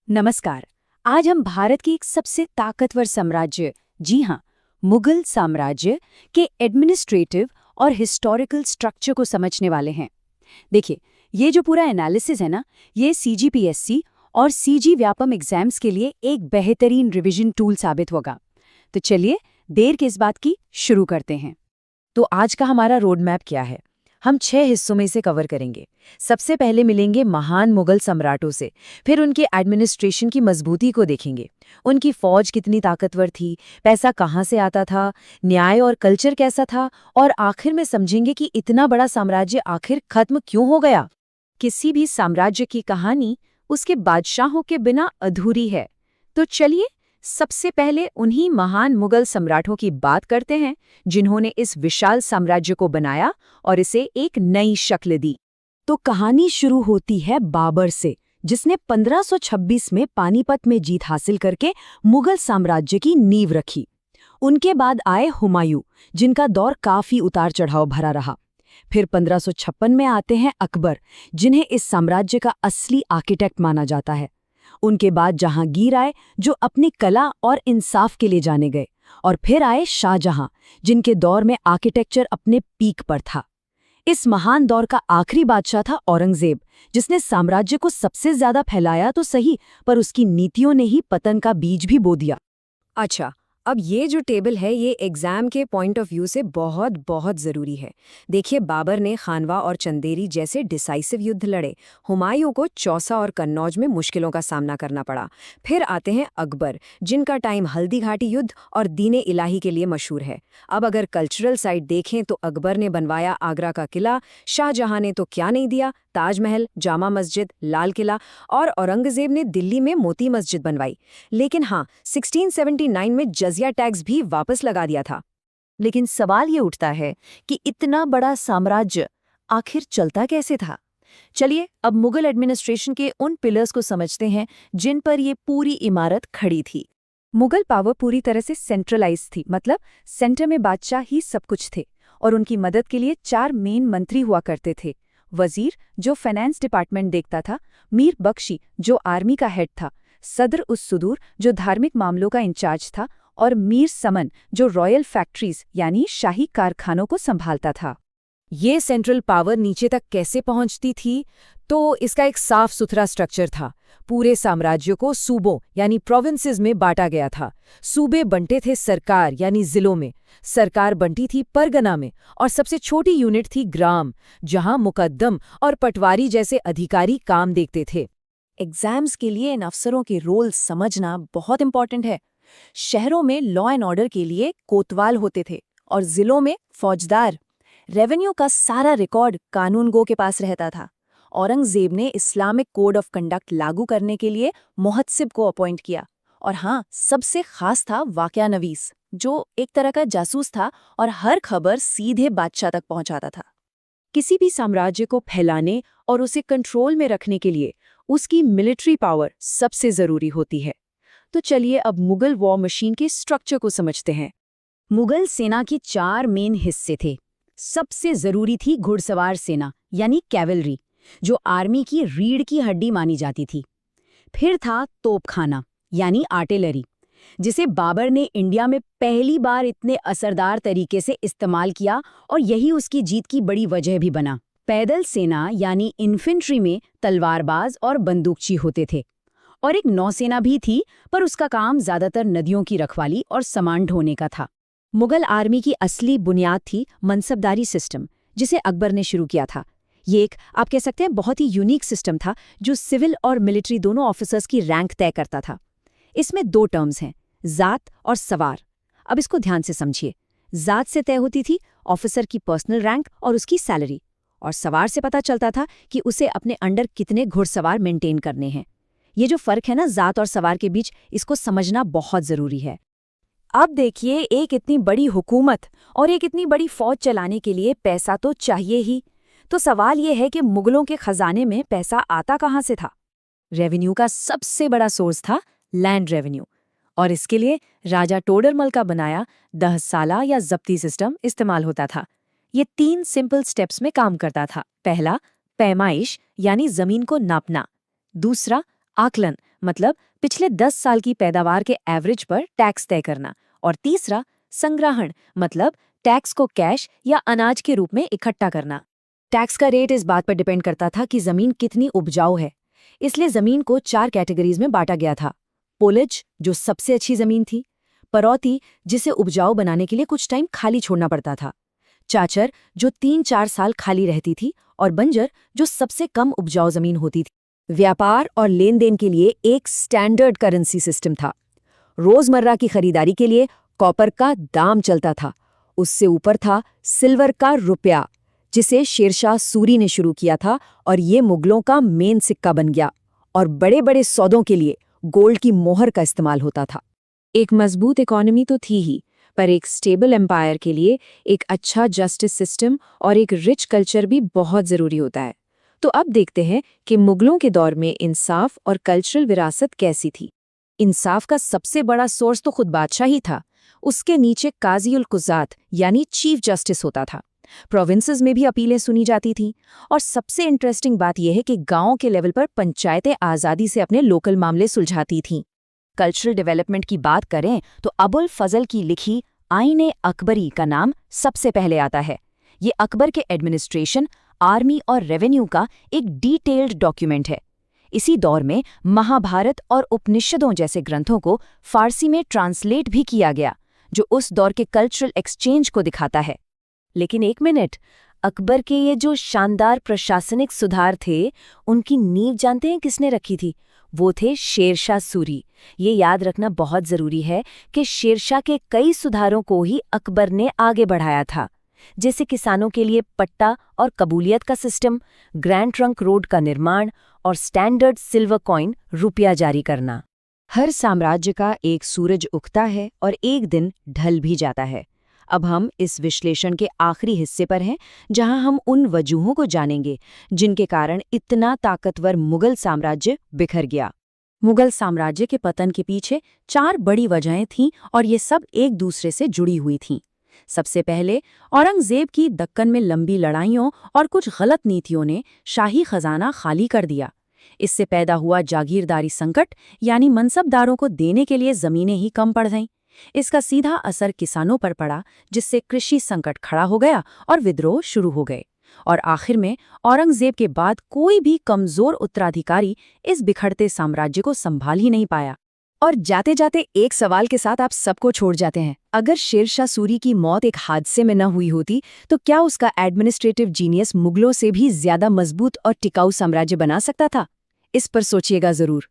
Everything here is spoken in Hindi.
नमस्कार। आज हम भारत की एक सबसे ताकतवर साम्राज्य, जी हाँ, मुगल साम्राज्य के एडमिनिस्ट्रेटिव और हिस्टोरिकल स्ट्रक्चर को समझने वाले हैं। देखिए, ये जो पूरा एनालिसिस है ना, ये सीजीपीएससी और सीजी व्यापम एग्जाम्स के लिए एक बेहतरीन रिवीजन टूल साबित होगा। तो चलिए, देर किस बात की, शुरू करते हैं। तो आज का हमारा रोड मैप क्या है? हम 6 हिस्सों में इसे कवर करेंगे। सबसे पहले मिलेंगे महान मुगल सम्राटों से, फिर उनके एडमिनिस्ट्रेशन की मजबूती को देखेंगे। उनकी फौज कितनी ताकतवर थी, पैसा कहाँ से आता था, न्याय और कल्चर कैसा था, और आखिर में समझेंगे कि इतना बड़ा साम्राज्य आखिर खत्म क्यों हो गया। किसी भी साम्राज्य की कहानी उसके बादशाहों के बिना अधूरी है। तो चलिए, सबसे पहले उन्हीं महान मुगल सम्राटों की बात करते हैं जिन्होंने इस विशाल साम्राज्य को बनाया और इसे एक नई शक्ल दी। तो कहानी शुरू होती है बाबर से, जिसने 1526 में पानीपत में जीत हासिल करके मुगल साम्राज्य की नींव रखी। उनके बाद आए हुमायूं, जिनका दौर काफी उतार चढ़ाव भरा रहा। फिर 1556 में आते हैं अकबर, जिन्हें इस साम्राज्य का असली आर्किटेक्ट माना जाता है। उनके बाद जहांगीर आए, जो अपनी कला और इंसाफ के लिए जाने गए। और फिर आए शाहजहां, जिनके दौर में आर्किटेक्चर अपने पीक पर था। इस महान दौर का आखिरी बादशाह था औरंगजेब, जिसने साम्राज्य को सबसे ज्यादा फैलाया तो सही, पर उसकी नीतियों ने ही पतन का बीज भी बो दिया। अच्छा, अब ये जो टेबल है ये एग्जाम के पॉइंट ऑफ व्यू से बहुत बहुत ज़रूरी है। देखिए, बाबर ने खानवा और चंदेरी जैसे डिसाइसिव युद्ध लड़े। हुमायूं को चौसा और कन्नौज में मुश्किलों का सामना करना पड़ा। फिर आते हैं अकबर, जिनका टाइम हल्दी घाटी युद्ध और दीने इलाही के लिए मशहूर है। अब अगर कल्चरल साइड देखें तो अकबर ने बनवाया आगरा का किला, शाहजहां ने तो क्या नहीं दिया, ताजमहल, जामा मस्जिद, लाल किला, और औरंगजेब ने दिल्ली में मोती मस्जिद बनवाई। लेकिन हाँ, 1679 में जजिया टैक्स भी वापस लगा दिया था। लेकिन सवाल ये उठता है कि इतना बड़ा साम्राज्य आखिर चलता कैसे था? चलिए, अब मुगल एडमिनिस्ट्रेशन के उन पिलर्स को समझते हैं जिन पर ये पूरी इमारत खड़ी थी। मुगल पावर पूरी तरह से सेंट्रलाइज थी, मतलब सेंटर में बादशाह ही सब कुछ थे, और उनकी मदद के लिए 4 मेन मंत्री हुआ करते थे। वजीर, जो फाइनेंस डिपार्टमेंट देखता था, मीर बख्शी, जो आर्मी का हेड था, सदर उस सुदूर, जो धार्मिक मामलों का इंचार्ज था, और मीर समन, जो रॉयल फैक्ट्रीज यानी शाही कारखानों को संभालता था। ये सेंट्रल पावर नीचे तक कैसे पहुंचती थी? तो इसका एक साफ सुथरा स्ट्रक्चर था। पूरे साम्राज्य को सूबों यानी प्रोविंसेस में बांटा गया था। सूबे बंटे थे सरकार यानी जिलों में, सरकार बंटी थी परगना में, और सबसे छोटी यूनिट थी ग्राम, जहां मुकद्दम और पटवारी जैसे अधिकारी काम देखते थे। एग्जाम्स के लिए इन अफसरों के रोल समझना बहुत इंपॉर्टेंट है। शहरों में लॉ एंड ऑर्डर के लिए कोतवाल होते थे और जिलों में फौजदार। रेवेन्यू का सारा रिकॉर्ड कानून गो के पास रहता था। औरंगजेब ने इस्लामिक कोड ऑफ कंडक्ट लागू करने के लिए मुहत्सिब को अपॉइंट किया। और हाँ, सबसे खास था वाकया नवीस, जो एक तरह का जासूस था और हर खबर सीधे बादशाह तक पहुंचाता था। किसी भी साम्राज्य को फैलाने और उसे कंट्रोल में रखने के लिए उसकी मिलिट्री पावर सबसे जरूरी होती है। तो चलिए, अब मुगल वॉर मशीन के स्ट्रक्चर को समझते हैं। मुगल सेना के 4 मेन हिस्से थे। सबसे जरूरी थी घुड़सवार सेना यानी कैवलरी, जो आर्मी की रीढ़ की हड्डी मानी जाती थी। फिर था तोपखाना यानी आर्टिलरी, जिसे बाबर ने इंडिया में पहली बार इतने असरदार तरीके से इस्तेमाल किया, और यही उसकी जीत की बड़ी वजह भी बना। पैदल सेना यानी इन्फेंट्री में तलवारबाज और बंदूकची होते थे। और एक नौसेना भी थी, पर उसका काम ज्यादातर नदियों की रखवाली और सामान ढोने का था। मुगल आर्मी की असली बुनियाद थी मनसबदारी सिस्टम, जिसे अकबर ने शुरू किया था। ये एक, आप कह सकते हैं, बहुत ही यूनिक सिस्टम था, जो सिविल और मिलिट्री दोनों ऑफिसर्स की रैंक तय करता था। इसमें 2 टर्म्स हैं, जात और सवार। अब इसको ध्यान से समझिए। जात से तय होती थी ऑफिसर की पर्सनल रैंक और उसकी सैलरी, और सवार से पता चलता था कि उसे अपने अंडर कितने घुड़सवार मेंटेन करने हैं। ये जो फर्क है ना जात और सवार के बीच, इसको समझना बहुत जरूरी है। अब देखिए, एक इतनी बड़ी हुकूमत और एक इतनी बड़ी फौज चलाने के लिए पैसा तो चाहिए ही। तो सवाल ये है कि मुगलों के खजाने में पैसा आता कहाँ से था? रेवेन्यू का सबसे बड़ा सोर्स था लैंड रेवेन्यू, और इसके लिए राजा टोडरमल का बनाया दहसाला या जब्ती सिस्टम इस्तेमाल होता था। ये 3 सिंपल स्टेप्स में काम करता था। पहला, पैमाइश यानी जमीन को नापना। दूसरा, आकलन, मतलब पिछले 10 साल की पैदावार के एवरेज पर टैक्स तय करना। और तीसरा, संग्रहण, मतलब टैक्स को कैश या अनाज के रूप में इकट्ठा करना। टैक्स का रेट इस बात पर डिपेंड करता था कि जमीन कितनी उपजाऊ है, इसलिए जमीन को 4 कैटेगरीज में बांटा गया था। पोलेज, जो सबसे अच्छी जमीन थी। परौती, जिसे उपजाऊ बनाने के लिए कुछ टाइम खाली छोड़ना पड़ता था। चाचर, जो 3-4 साल खाली रहती थी। और बंजर, जो सबसे कम उपजाऊ जमीन होती थी। व्यापार और लेन देन के लिए एक स्टैंडर्ड करेंसी सिस्टम था। रोजमर्रा की खरीदारी के लिए कॉपर का दाम चलता था। उससे ऊपर था सिल्वर का रुपया, जिसे शेरशाह सूरी ने शुरू किया था, और ये मुगलों का मेन सिक्का बन गया। और बड़े बड़े सौदों के लिए गोल्ड की मोहर का इस्तेमाल होता था। एक मजबूत इकोनॉमी तो थी ही, पर एक स्टेबल एम्पायर के लिए एक अच्छा जस्टिस सिस्टम और एक रिच कल्चर भी बहुत ज़रूरी होता है। तो अब देखते हैं कि मुगलों के दौर में इंसाफ और कल्चरल विरासत कैसी थी। इंसाफ का सबसे बड़ा सोर्स तो खुद बादशाह ही था। उसके नीचे काजी उल कुज़ात यानी चीफ जस्टिस होता था। प्रोविंसेस में भी अपीलें सुनी जाती थीं। और सबसे इंटरेस्टिंग बात यह है कि गांव के लेवल पर पंचायतें आज़ादी से अपने लोकल मामले सुलझाती थीं। कल्चरल डेवलपमेंट की बात करें तो अबुल फजल की लिखी आईने अकबरी का नाम सबसे पहले आता है। ये अकबर के एडमिनिस्ट्रेशन, आर्मी और रेवेन्यू का एक डिटेल्ड डॉक्यूमेंट है। इसी दौर में महाभारत और उपनिषदों जैसे ग्रंथों को फारसी में ट्रांसलेट भी किया गया, जो उस दौर के कल्चरल एक्सचेंज को दिखाता है। लेकिन एक मिनट, अकबर के ये जो शानदार प्रशासनिक सुधार थे, उनकी नींव जानते हैं किसने रखी थी? वो थे शेरशाह सूरी। ये याद रखना बहुत ज़रूरी है कि शेरशाह के कई सुधारों को ही अकबर ने आगे बढ़ाया था, जैसे किसानों के लिए पट्टा और कबूलियत का सिस्टम, ग्रैंड ट्रंक रोड का निर्माण और स्टैंडर्ड सिल्वर कॉइन रुपया जारी करना। हर साम्राज्य का एक सूरज उगता है और एक दिन ढल भी जाता है। अब हम इस विश्लेषण के आखिरी हिस्से पर हैं, जहां हम उन वजूहों को जानेंगे जिनके कारण इतना ताकतवर मुगल साम्राज्य बिखर गया। मुगल साम्राज्य के पतन के पीछे 4 बड़ी वजहें थीं और ये सब एक दूसरे से जुड़ी हुई थीं। सबसे पहले, औरंगजेब की दक्कन में लंबी लड़ाइयों और कुछ गलत नीतियों ने शाही खजाना खाली कर दिया। इससे पैदा हुआ जागीरदारी संकट, यानी मनसबदारों को देने के लिए जमीनें ही कम पड़ गईं। इसका सीधा असर किसानों पर पड़ा, जिससे कृषि संकट खड़ा हो गया और विद्रोह शुरू हो गए। और आखिर में औरंगजेब के बाद कोई भी कमजोर उत्तराधिकारी इस बिखरते साम्राज्य को संभाल ही नहीं पाया। और जाते जाते एक सवाल के साथ आप सबको छोड़ जाते हैं। अगर शेरशाह सूरी की मौत एक हादसे में न हुई होती, तो क्या उसका एडमिनिस्ट्रेटिव जीनियस मुगलों से भी ज्यादा मजबूत और टिकाऊ साम्राज्य बना सकता था? इस पर सोचिएगा जरूर।